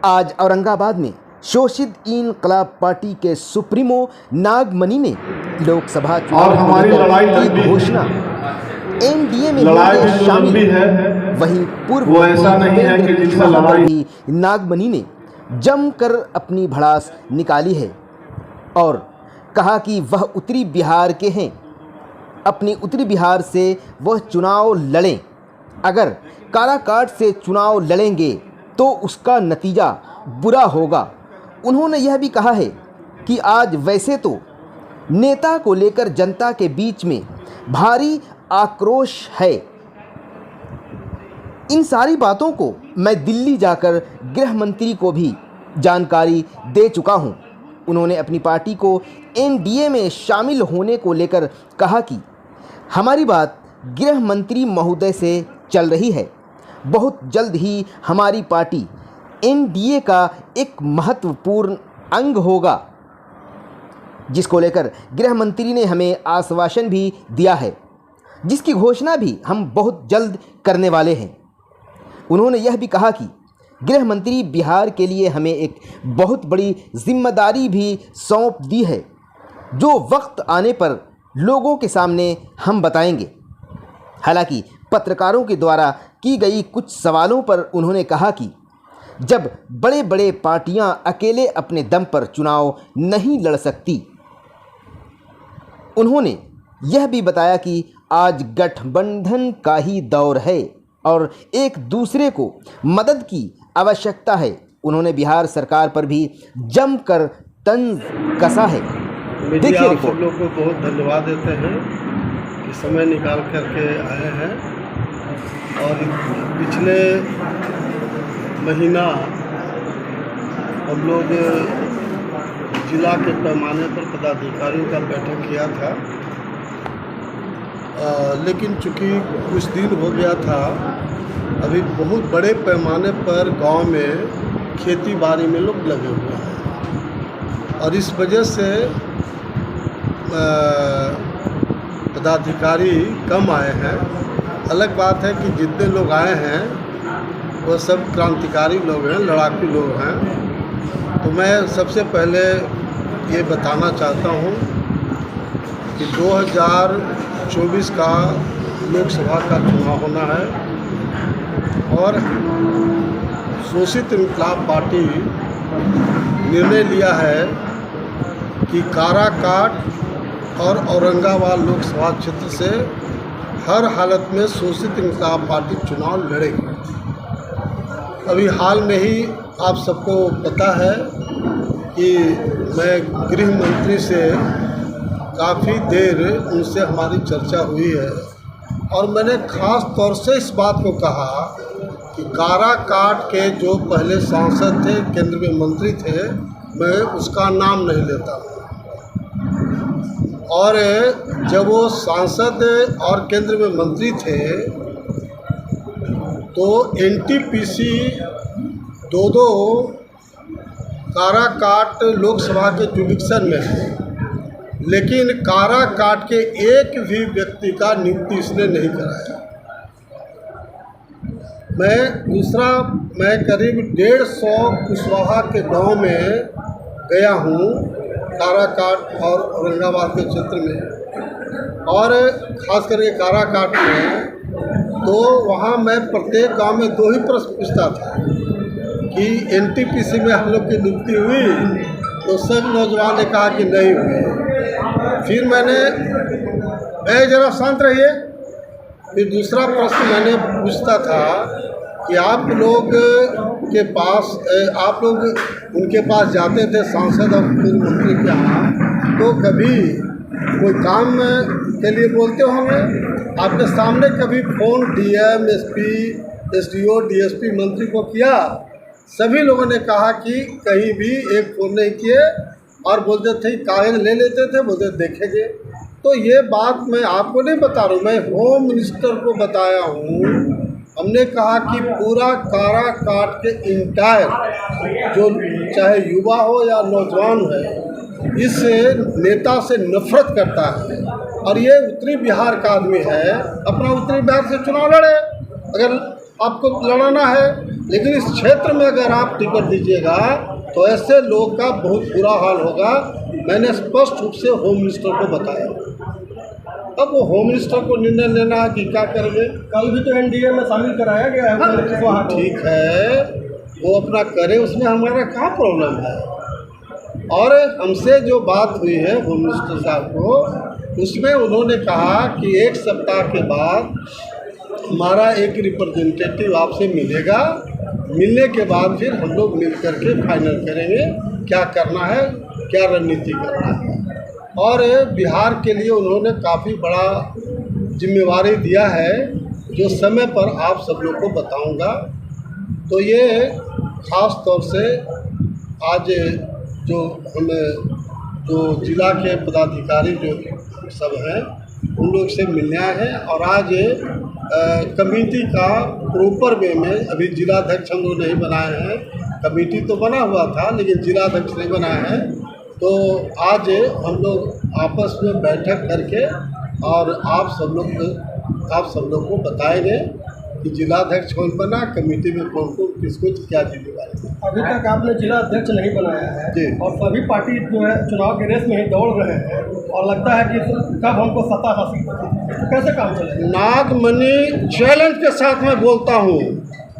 आज औरंगाबाद में शोषित इनकलाब पार्टी के सुप्रीमो नागमणि ने लोकसभा चुनाव को लेकर की घोषणा एनडीए में होंगे शामिल। वहीं पूर्व मंत्री भी नागमणि ने जमकर अपनी भड़ास निकाली है और कहा कि वह उत्तरी बिहार के हैं, अपनी उत्तरी बिहार से वह चुनाव लड़ें। अगर काराकाट से चुनाव लड़ेंगे तो उसका नतीजा बुरा होगा। उन्होंने यह भी कहा है कि आज वैसे तो नेता को लेकर जनता के बीच में भारी आक्रोश है। इन सारी बातों को मैं दिल्ली जाकर गृह मंत्री को भी जानकारी दे चुका हूं। उन्होंने अपनी पार्टी को एनडीए में शामिल होने को लेकर कहा कि हमारी बात गृह मंत्री महोदय से चल रही है। बहुत जल्द ही हमारी पार्टी एनडीए का एक महत्वपूर्ण अंग होगा, जिसको लेकर गृह मंत्री ने हमें आश्वासन भी दिया है, जिसकी घोषणा भी हम बहुत जल्द करने वाले हैं। उन्होंने यह भी कहा कि गृह मंत्री बिहार के लिए हमें एक बहुत बड़ी जिम्मेदारी भी सौंप दी है, जो वक्त आने पर लोगों के सामने हम बताएंगे। हालांकि पत्रकारों के द्वारा की गई कुछ सवालों पर उन्होंने कहा कि जब बड़े बड़े पार्टियां अकेले अपने दम पर चुनाव नहीं लड़ सकती। उन्होंने यह भी बताया कि आज गठबंधन का ही दौर है और एक दूसरे को मदद की आवश्यकता है। उन्होंने बिहार सरकार पर भी जमकर तंज कसा है। देखिए, आप सब लोग को बहुत धन्यवाद देते हैं कि समय निकाल करके आए हैं और पिछले महीना हम लोग जिला के पैमाने पर पदाधिकारियों का बैठक किया था, लेकिन चूँकि कुछ दिन हो गया था, अभी बहुत बड़े पैमाने पर गांव में खेती बाड़ी में लोग लगे हुए हैं और इस वजह से पदाधिकारी कम आए हैं। अलग बात है कि जितने लोग आए हैं वो सब क्रांतिकारी लोग हैं, लड़ाकू लोग हैं। तो मैं सबसे पहले ये बताना चाहता हूँ कि 2024 का लोकसभा का चुनाव होना है और शोषित इनकलाब पार्टी निर्णय लिया है कि काराकाट और औरंगाबाद लोकसभा क्षेत्र से हर हालत में शोषित इनकलाब पार्टी चुनाव लड़ेगी। अभी हाल में ही आप सबको पता है कि मैं गृह मंत्री से काफ़ी देर उनसे हमारी चर्चा हुई है और मैंने ख़ास तौर से इस बात को कहा कि काराकाट के जो पहले सांसद थे, केंद्र में मंत्री थे, मैं उसका नाम नहीं लेता और जब वो सांसद और केंद्र में मंत्री थे तो एनटीपीसी दो काराकाट लोकसभा के जुडिक्शन में है, लेकिन काराकाट के एक भी व्यक्ति का नियुक्ति इसने नहीं कराया। मैं करीब 150 कुशवाहा के गांव में गया हूं, काराकाट और औरंगाबाद के क्षेत्र में, और ख़ास करके काराकाट में, तो वहाँ मैं प्रत्येक गांव में 2 ही प्रश्न पूछता था कि एनटीपीसी में हम लोग की नियुक्ति हुई, तो सब नौजवान ने कहा कि नहीं हुई। फिर मैंने जरा शांत रहिए, फिर दूसरा प्रश्न मैंने पूछता था कि आप लोग उनके पास जाते थे सांसद और पूर्व मंत्री के यहाँ, तो कभी कोई काम के लिए बोलते होंगे, आपने सामने कभी phone DM, SP, SDO, DSP मंत्री को किया? सभी लोगों ने कहा कि कहीं भी एक फ़ोन नहीं किए और बोलते थे कागज ले लेते थे, बोलते देखेंगे। तो ये बात मैं आपको नहीं बता रहा हूँ, मैं होम मिनिस्टर को बताया हूँ। हमने कहा कि पूरा काराकाट के इंटायर, जो चाहे युवा हो या नौजवान हो, इस नेता से नफरत करता है और ये उत्तरी बिहार का आदमी है, अपना उत्तरी बिहार से चुनाव लड़े अगर आपको लड़ाना है। लेकिन इस क्षेत्र में अगर आप टिकट दीजिएगा तो ऐसे लोग का बहुत बुरा हाल होगा। मैंने स्पष्ट रूप से होम मिनिस्टर को बताया। अब वो होम मिनिस्टर को निर्णय लेना है कि क्या करेंगे। कल भी तो एनडीए में शामिल कराया गया है वहाँ। ठीक है, वो अपना करे, उसमें हमारा क्या प्रॉब्लम है। और हमसे जो बात हुई है होम मिनिस्टर साहब को, उसमें उन्होंने कहा कि 1 सप्ताह के बाद हमारा एक रिप्रेजेंटेटिव आपसे मिलेगा, मिलने के बाद फिर हम लोग मिल करके फाइनल करेंगे क्या करना है, क्या रणनीति करना है। और बिहार के लिए उन्होंने काफ़ी बड़ा जिम्मेवारी दिया है, जो समय पर आप सब लोग को बताऊंगा। तो ये ख़ास तौर से आज जो हमें जो जिला के पदाधिकारी जो सब हैं उन लोग से मिलने आए हैं। और आज कमेटी का प्रॉपर वे में, अभी जिलाध्यक्ष हम लोग नहीं बनाए हैं, कमेटी तो बना हुआ था लेकिन जिलाध्यक्ष नहीं बनाए हैं। तो आज हम लोग आपस में बैठक करके और आप सब लोग को बताएंगे कि जिलाध्यक्ष कौन बना, कमेटी में कौन किसको क्या जिम्मेवारी है। अभी तक आपने जिला अध्यक्ष नहीं बनाया है जी। और सभी पार्टी जो है चुनाव के रेस में ही दौड़ रहे हैं और लगता है कि कब हमको सत्ता हासिल होगी, तो कैसे काम चलेगा। नागमणि चैलेंज के साथ मैं बोलता हूँ,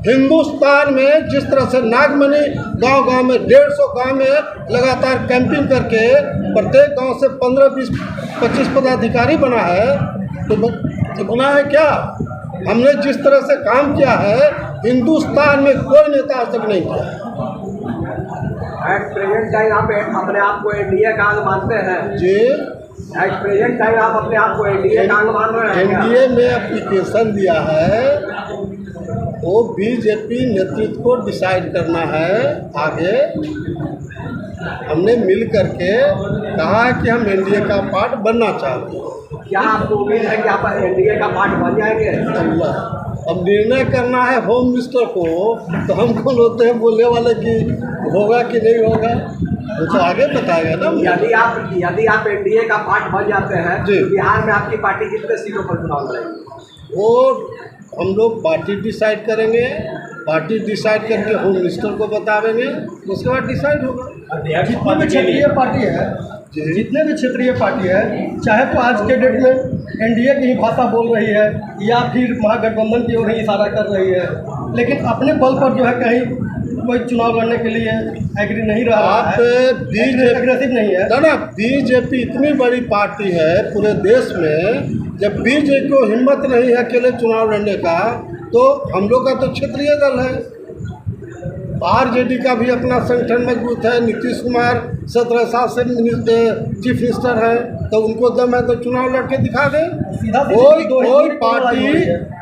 हिंदुस्तान में जिस तरह से नागमणि गांव-गांव में 150 गांव में लगातार कैंपिंग करके प्रत्येक गांव से 15, 20, 25 पदाधिकारी बना है, तो बना है क्या। हमने जिस तरह से काम किया है हिंदुस्तान में कोई नेता आज तक नहीं किया। एट प्रेजेंट टाइम आप अपने आप को एनडीए का अंग मानते हैं जी। एट प्रेजेंट टाइम आप अपने आप को एनडीए का अंग मान रहे हैं। एनडीए में एप्लीकेशन दिया है, वो बीजेपी नेतृत्व को डिसाइड करना है। आगे हमने मिल करके कहा है कि हम एनडीए का पार्ट बनना चाहते हैं। क्या आपको उम्मीद है कि आप एनडीए का पार्ट बन जाएंगे। अब निर्णय करना है होम मिनिस्टर को, तो हम कौन होते हैं बोलने वाले कि होगा कि नहीं होगा, वो तो आगे बताएगा ना। यदि आप एनडीए का पार्ट बन जाते हैं जी। तो बिहार में आपकी पार्टी कितने सीटों पर चुनाव लड़ेगी। वो हम लोग पार्टी डिसाइड करेंगे, पार्टी डिसाइड करके होम मिनिस्टर को बतावेंगे, उसके बाद डिसाइड होगा। जितने भी क्षेत्रीय पार्टी है, जितने भी क्षेत्रीय पार्टी है, चाहे तो आज के डेट में एनडीए की ही भाषा बोल रही है या फिर महागठबंधन की ओर ही इशारा कर रही है, लेकिन अपने बल पर जो है कहीं कोई चुनाव लड़ने के लिए एग्री नहीं रहा है, एग्रेसिव नहीं है ना। बीजेपी इतनी बड़ी पार्टी है पूरे देश में, जब बीजेपी को हिम्मत नहीं है अकेले चुनाव लड़ने का, तो हम लोग का तो क्षेत्रीय दल है। आरजेडी का भी अपना संगठन मजबूत है, नीतीश कुमार 17 साल से चीफ मिनिस्टर है, तो उनको दम है तो चुनाव लड़के दिखा दें।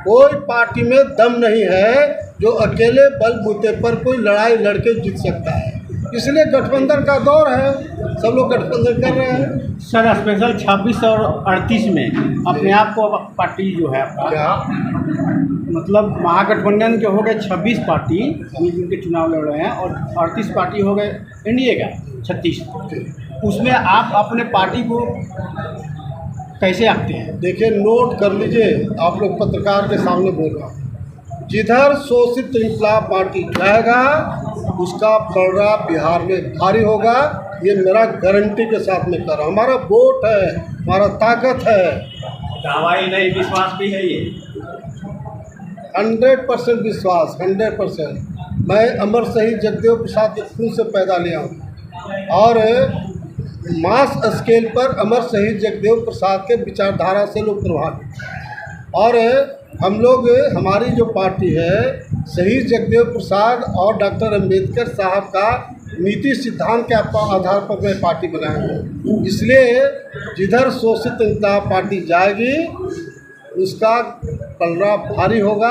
कोई पार्टी में दम नहीं है जो अकेले बलबूते पर कोई लड़ाई लड़के जीत सकता है। इसलिए गठबंधन का दौर है, सब लोग गठबंधन कर रहे हैं। सर स्पेशल 26 और 38 में अपने आप को पार्टी जो है आपका क्या मतलब महागठबंधन के हो गए 26 पार्टी मिलकर के चुनाव लड़ रहे हैं और 38 पार्टी हो गए एनडीए का 36, उसमें आप अपने पार्टी को कैसे आते हैं। देखिए, नोट कर लीजिए, आप लोग पत्रकार के सामने बोल रहा हूँ, जिधर शोषित इंकलाब पार्टी जाएगा उसका पलड़ा बिहार में भारी होगा। ये मेरा गारंटी के साथ में कर रहा हूँ। हमारा वोट है, हमारा ताकत है, दावाई नहीं विश्वास भी है ये 100% विश्वास, 100%। मैं अमर शहीद जगदेव प्रसाद के खून से पैदा लिया हूँ और मास स्केल पर अमर शहीद जगदेव प्रसाद के विचारधारा से लोग प्रभावित। और हम लोग, हमारी जो पार्टी है, शहीद जगदेव प्रसाद और डॉक्टर अंबेडकर साहब का नीति सिद्धांत के आधार पर मैं पार्टी बनाया हूँ। इसलिए जिधर शोषित इंकलाब पार्टी जाएगी उसका पलड़ा भारी होगा,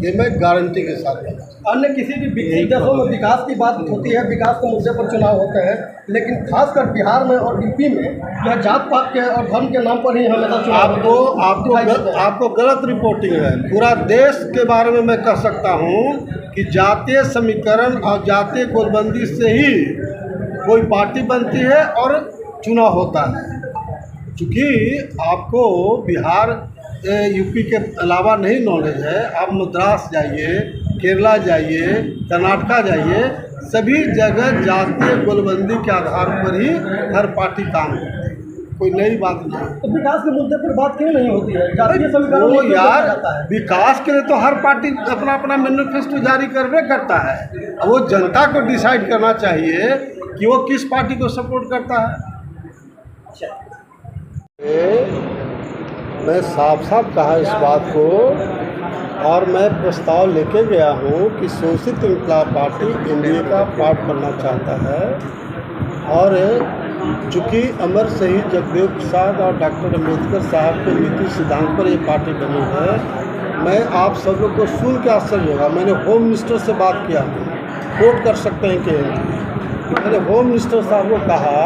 ये मैं गारंटी के साथ कहता हूँ। अन्य किसी भी विकसित देशों में विकास की बात होती है, विकास के मुद्दे पर चुनाव होते हैं, लेकिन खासकर बिहार में और यूपी में यह जात पात के और धर्म के नाम पर ही हमेशा चुनाव आपको गलत रिपोर्टिंग है। पूरा देश के बारे में मैं कह सकता हूँ कि जातीय समीकरण और जातीय गोलबंदी से ही कोई पार्टी बनती है और चुनाव होता है। चूँकि आपको बिहार यूपी के अलावा नहीं नॉलेज है, आप मद्रास जाइए, केरला जाइए, कर्नाटका जाइए, सभी जगह जातीय गोलबंदी के आधार पर ही हर पार्टी काम करती है, कोई नई बात नहीं। तो विकास के मुद्दे पर बात क्यों नहीं होती है? जातीय समीकरण वो में क्यों यार देखा जाता है? विकास के लिए तो हर पार्टी अपना अपना मैनिफेस्टो जारी करवे करता है। अब वो जनता को डिसाइड करना चाहिए कि वो किस पार्टी को सपोर्ट करता है। मैं साफ साफ कहा इस बात को, और मैं प्रस्ताव लेके गया हूँ कि शोषित इंकलाब पार्टी एनडीए का पार्ट बनना चाहता है। और चूँकि अमर शहीद जगदेव प्रसाद और डॉक्टर अम्बेडकर साहब के नीति सिद्धांत पर ये पार्टी बनी है, मैं आप सब लोग को सुन के आश्चर्य होगा, मैंने होम मिनिस्टर से बात किया, कोट कर सकते हैं कि मैंने होम मिनिस्टर साहब को कहा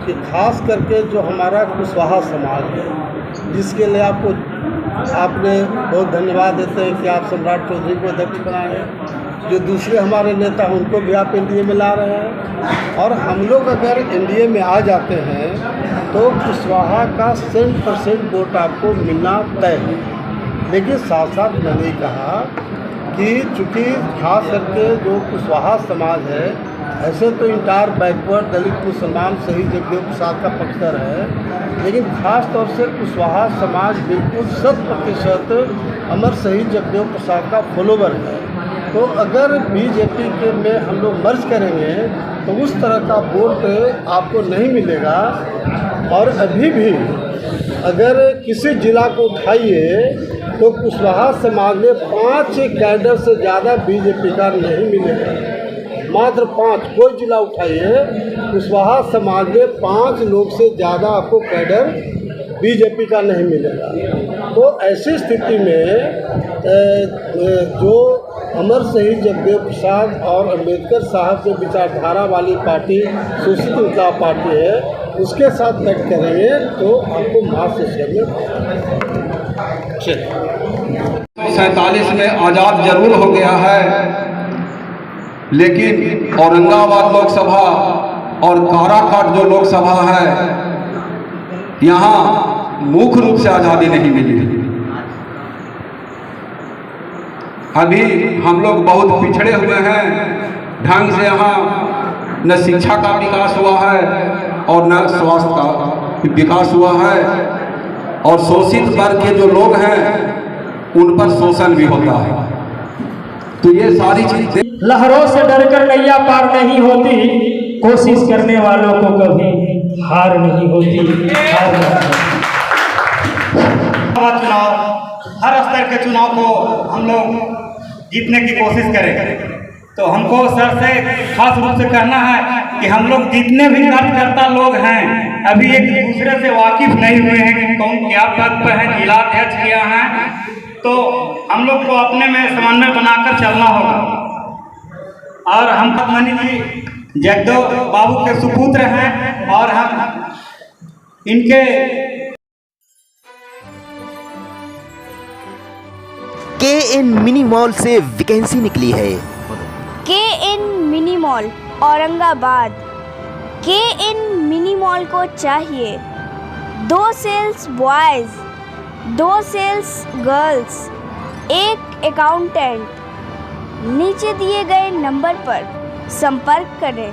कि खास करके जो हमारा कुशवाहा समाज है, जिसके लिए आपने बहुत धन्यवाद देते हैं कि आप सम्राट चौधरी को अध्यक्ष बनाए, जो दूसरे हमारे नेता हैं उनको भी आप एनडीए में ला रहे हैं। और हम लोग अगर एनडीए में आ जाते हैं तो कुशवाहा का 100% वोट आपको मिलना तय है। लेकिन साथ साथ मैंने कहा कि चूँकि खास करके जो कुशवाहा समाज है, ऐसे तो इंटायर बैकवर्ड दलित मुसलमान शहीद जगदेव प्रसाद का पक्षधर है, लेकिन खास तौर से कुशवाहा समाज बिल्कुल 100% अमर शहीद जगदेव प्रसाद का फॉलोवर है। तो अगर बीजेपी के में हम लोग मर्ज करेंगे तो उस तरह का वोट आपको नहीं मिलेगा। और अभी भी अगर किसी जिला को उठाइए तो कुशवाहा समाज में 5 कैडर से ज़्यादा बीजेपी का नहीं मिलेगा, मात्र 5। कोई जिला उठाइए, कुशवाहा समाज में 5 लोग से ज़्यादा आपको कैडर बीजेपी का नहीं मिलेगा। तो ऐसी स्थिति में जो अमर शहीद जगदेव प्रसाद और अम्बेडकर साहब के विचारधारा वाली पार्टी शोषित इंकलाब पार्टी है, उसके साथ बैठ करेंगे तो आपको महाशिष्य में 47 में आज़ाद जरूर हो गया है, लेकिन औरंगाबाद लोकसभा और काराकाट जो लोकसभा है, यहाँ मुख्य रूप से आज़ादी नहीं मिली। अभी हम लोग बहुत पिछड़े हुए हैं ढंग से, यहाँ न शिक्षा का विकास हुआ है और न स्वास्थ्य का विकास हुआ है, और शोषित वर्ग के जो लोग हैं उन पर शोषण भी होता है। तो ये सारी चीजें, लहरों से डरकर नैया पार नहीं होती, कोशिश करने वालों को कभी हार नहीं होती। चुनाव, हर स्तर के चुनाव को हम लोग जीतने की कोशिश करें, तो हमको सर से खास रूप से कहना है कि हम लोग जितने भी कार्यकर्ता लोग हैं अभी एक दूसरे से वाकिफ नहीं हुए हैं कि कौन क्या पद पर है, जिला अध्यक्ष क्या है, तो हम लोग को अपने में समन्वय बनाकर चलना होगा। और हम मनी जी जगदेव बाबू के सुपुत्र हैं और हम इनके KN मिनी मॉल से वैकेंसी निकली है। KN mini mall Aurangabad. KN mini mall को चाहिए 2 sales boys, 2 sales girls, 1 accountant. नीचे दिए गए नंबर पर संपर्क करें।